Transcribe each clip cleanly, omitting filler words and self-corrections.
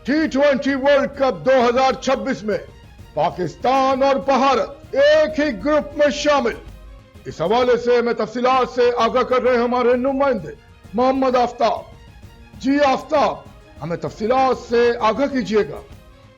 T20 world cup 2026 में पाकिस्तान और भारत एक ही ग्रुप में शामिल। इस हवाले से हमें तफसीलात से आगाह कर रहे हैं हमारे नुमाइंदे मोहम्मद आफ्ताब। जी आफ्ताब, हमें तफसीलात से आगाह कीजिएगा।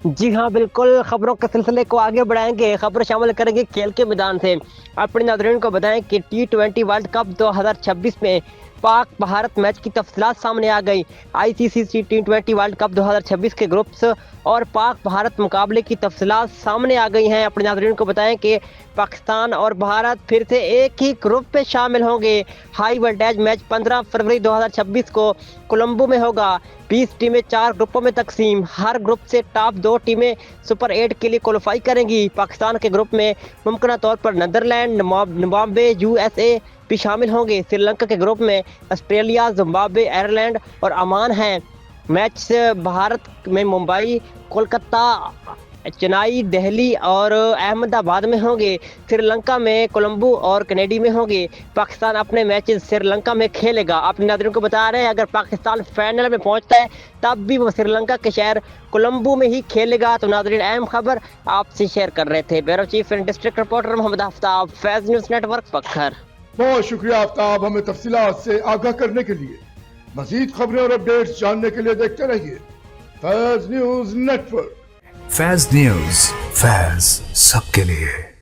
जी हाँ, बिल्कुल। खबरों के सिलसिले को आगे बढ़ाएंगे। खबर शामिल करेंगे खेल के मैदान से। अपने नाज़रीन को बताएं कि T20 वर्ल्ड कप 2026 में पाक भारत मैच की तफसीलात सामने आ गई। ICC T20 वर्ल्ड कप 2026 के ग्रुप्स और पाक भारत मुकाबले की तफसीलात सामने आ गई हैं। अपने नाज़रीन को बताएं कि पाकिस्तान और भारत फिर से एक ही ग्रुप में शामिल होंगे। हाई वोल्टेज मैच 15 फरवरी 2026 को कोलंबो में होगा। 20 टीमें 4 ग्रुपों में तकसीम। हर ग्रुप से टॉप 2 टीमें सुपर 8 के लिए क्वालिफाई करेंगी। पाकिस्तान के ग्रुप में मुमकिन तौर पर नीदरलैंड, जिम्बाब्वे, USA भी शामिल होंगे। श्रीलंका के ग्रुप में ऑस्ट्रेलिया, जिम्बाब्वे, आयरलैंड और ओमान हैं। मैच भारत में मुंबई, कोलकाता, चेन्नई, दिल्ली और अहमदाबाद में होंगे। श्रीलंका में कोलंबो और कनेडी में होंगे। पाकिस्तान अपने मैचेस श्रीलंका में खेलेगा। अपने नाज़रीन को बता रहे हैं, अगर पाकिस्तान फाइनल में पहुंचता है तब भी वो श्रीलंका के शहर कोलंबो में ही खेलेगा। तो नाज़रीन, अहम खबर आपसे शेयर कर रहे थे। Bureau chief and district reporter Mohammad Aftab, Faiz news network, Pakkhar. बहुत शुक्रिया आफ्ताब, हमें तफसीलात से आगाह करने के लिए। मजीद खबरें और अपडेट्स जानने के लिए देखते रहिए Faiz news network. Faiz news, Faiz सबके लिए।